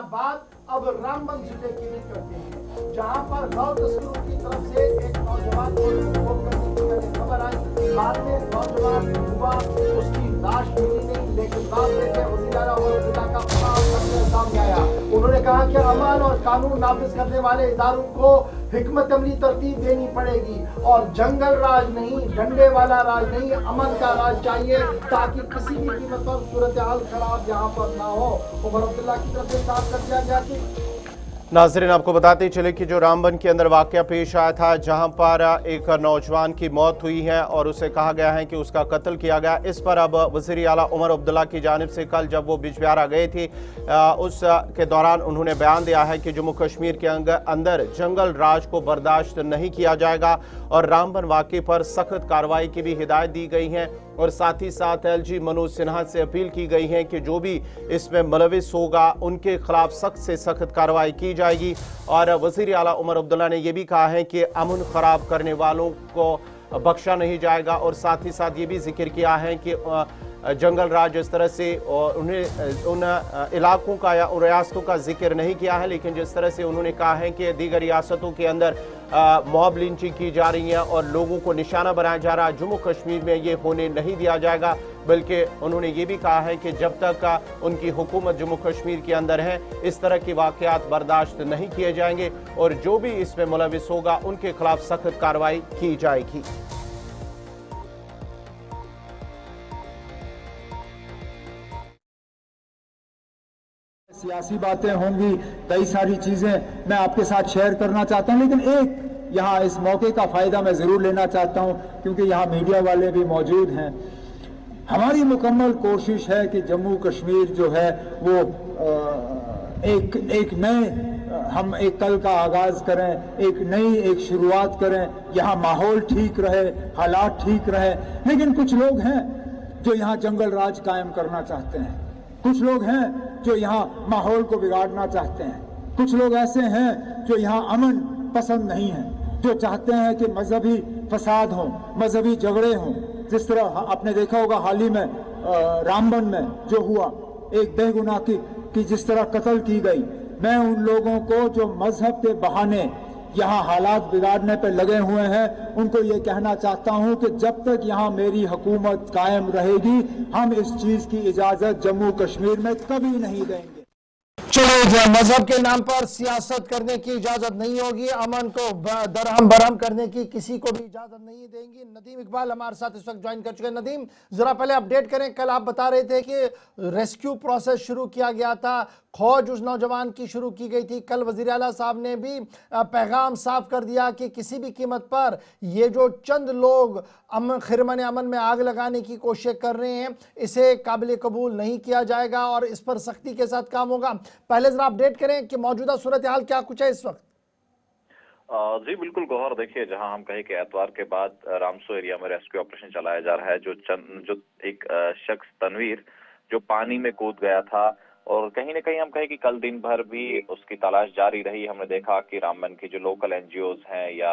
बात अब रामबन जिले की भी करते हैं, जहां पर गौ तस्करों की तरफ से एक नौजवान को फोन करने की पहले खबर आई। बाद में नौजवान हुआ, उसकी लाश मिली नहीं, लेकिन रात में वज़ीर आला उमर अब्दुल्ला का सामने आया। उन्होंने कहा कि अमन और कानून नाफिज करने वाले इदारों को हिकमत अमली तरतीब देनी पड़ेगी और जंगल राज नहीं, डंडे वाला राज नहीं, अमन का राज चाहिए, ताकि किसी भी कीमत पर सूरत हाल खराब यहाँ पर ना हो। उमर अब्दुल्ला की तरफ से साफ कर दिया गया कि नाज़रीन, आपको बताते चले कि जो रामबन के अंदर वाक़या पेश आया था, जहां पर एक नौजवान की मौत हुई है और उसे कहा गया है कि उसका कत्ल किया गया। इस पर अब वज़ीर आला उमर अब्दुल्ला की जानिब से कल जब वो बिजबिहारा गए थे, उस के दौरान उन्होंने बयान दिया है कि जम्मू कश्मीर के अंदर जंगल राज को बर्दाश्त नहीं किया जाएगा और रामबन वाक़े पर सख्त कार्रवाई की भी हिदायत दी गई है। और साथ ही साथ LG मनोज सिन्हा से अपील की गई है कि जो भी इसमें मुलविस होगा उनके खिलाफ सख्त से सख्त कार्रवाई की जाएगी। और वज़ीर आला उमर अब्दुल्ला ने यह भी कहा है कि अमन ख़राब करने वालों को बख्शा नहीं जाएगा और साथ ही साथ ये भी जिक्र किया है कि जंगल राज इस तरह से उन्हें उन इलाकों का या उन रियासतों का जिक्र नहीं किया है, लेकिन जिस तरह से उन्होंने कहा है कि दीगर रियासतों के अंदर मॉब लिंचिंग की जा रही है और लोगों को निशाना बनाया जा रहा है, जम्मू कश्मीर में ये होने नहीं दिया जाएगा। बल्कि उन्होंने ये भी कहा है कि जब तक उनकी हुकूमत जम्मू कश्मीर के अंदर है, इस तरह के वाक़यात बर्दाश्त नहीं किए जाएंगे और जो भी इसमें मुलविस होगा उनके खिलाफ सख्त कार्रवाई की जाएगी। सियासी बातें होंगी, कई सारी चीजें मैं आपके साथ शेयर करना चाहता हूं, लेकिन एक यहाँ इस मौके का फायदा मैं जरूर लेना चाहता हूं क्योंकि यहाँ मीडिया वाले भी मौजूद हैं। हमारी मुकम्मल कोशिश है कि जम्मू कश्मीर जो है वो एक नए हम एक कल का आगाज करें, एक नई एक शुरुआत करें, यहाँ माहौल ठीक रहे, हालात ठीक रहे। लेकिन कुछ लोग हैं जो यहाँ जंगल राज कायम करना चाहते हैं, कुछ लोग हैं जो यहाँ माहौल को बिगाड़ना चाहते हैं, कुछ लोग ऐसे हैं जो यहाँ अमन पसंद नहीं है, जो चाहते हैं कि मजहबी फसाद हो, मजहबी झगड़े हों। जिस तरह आपने देखा होगा हाल ही में रामबन में जो हुआ, एक बेगुनाह की जिस तरह कत्ल की गई। मैं उन लोगों को जो मजहब के बहाने यहाँ हालात बिगाड़ने पर लगे हुए हैं उनको ये कहना चाहता हूँ कि जब तक यहाँ मेरी हुकूमत कायम रहेगी हम इस चीज की इजाजत जम्मू कश्मीर में कभी नहीं देंगे। चलिए, मजहब के नाम पर सियासत करने की इजाजत नहीं होगी, अमन को दरहम बरहम करने की किसी को भी इजाजत नहीं देंगी। नदीम इकबाल हमारे साथ इस वक्त ज्वाइन कर चुके हैं। नदीम, जरा पहले अपडेट करें, कल आप बता रहे थे कि रेस्क्यू प्रोसेस शुरू किया गया था, खोज उस नौजवान की शुरू की गई थी। कल वज़ीर आला साहब ने भी पैगाम साफ कर दिया कि किसी भी कीमत पर ये जो चंद लोग खिरमन अमन में आग लगाने की कोशिश कर रहे हैं, इसे काबिल कबूल नहीं किया जाएगा और इस पर सख्ती के साथ काम होगा। पहले जरा अपडेट करें कि मौजूदा सूरत हाल क्या कुछ है इस वक्त। जी बिल्कुल गौहर, देखिए जहां हम कहे कि एतवार के बाद रामसो एरिया में रेस्क्यू ऑपरेशन चलाया जा रहा है, जो एक शख्स तनवीर जो पानी में कूद गया था और कहीं ना कहीं हम कहें कि कल दिन भर भी उसकी तलाश जारी रही। हमने देखा कि रामबन की जो लोकल NGOs हैं या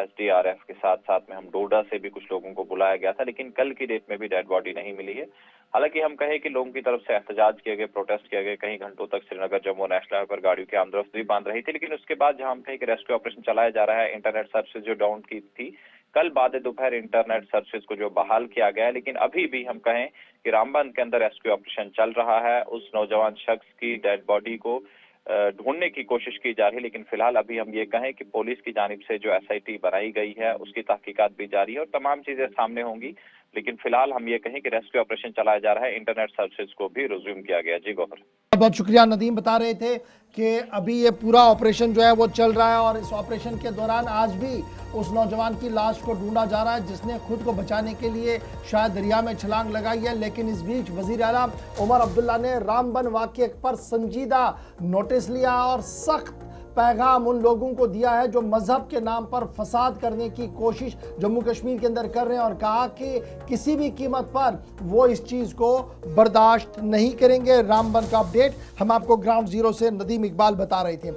SDRF के साथ साथ में हम डोडा से भी कुछ लोगों को बुलाया गया था, लेकिन कल की डेट में भी डेड बॉडी नहीं मिली है। हालांकि हम कहें कि लोगों की तरफ से एहतजाज किए गए, प्रोटेस्ट किए गए, कई घंटों तक श्रीनगर जम्मू नेशनल हाईवे पर गाड़ियों की आमदरफ्त भी बंद रही थी। लेकिन उसके बाद जहां हम कहें कि रेस्क्यू ऑपरेशन चलाया जा रहा है, इंटरनेट सर्विसेज जो डाउन की थी, कल बाद दोपहर इंटरनेट सर्विसेज को जो बहाल किया गया है, लेकिन अभी भी हम कहें कि रामबन के अंदर रेस्क्यू ऑपरेशन चल रहा है। उस नौजवान शख्स की डेड बॉडी को ढूंढने की कोशिश की जा रही है, लेकिन फिलहाल अभी हम ये कहें कि पुलिस की जानिब से जो SIT बनाई गई है उसकी तहकीकात भी जारी है और तमाम चीजें सामने होंगी। लेकिन फिलहाल हम ये कहें कि रेस्क्यू ऑपरेशन चलाया जा रहा है, इंटरनेट सर्विसेज को भी रिज्यूम किया गया। जी गौहर, बहुत शुक्रिया। नदीम बता रहे थे कि अभी ये पूरा ऑपरेशन जो है वो चल रहा है और इस ऑपरेशन के दौरान आज भी उस नौजवान की लाश को ढूंढा जा रहा है जिसने खुद को बचाने के लिए शायद दरिया में छलांग लगाई है। लेकिन इस बीच वज़ीर आला उमर अब्दुल्ला ने रामबन वाक़े पर संजीदा नोटिस लिया और सख्त पैगाम उन लोगों को दिया है जो मजहब के नाम पर फसाद करने की कोशिश जम्मू कश्मीर के अंदर कर रहे हैं और कहा कि किसी भी कीमत पर वो इस चीज़ को बर्दाश्त नहीं करेंगे। रामबन का अपडेट हम आपको ग्राउंड जीरो से नदीम इकबाल बता रहे थे।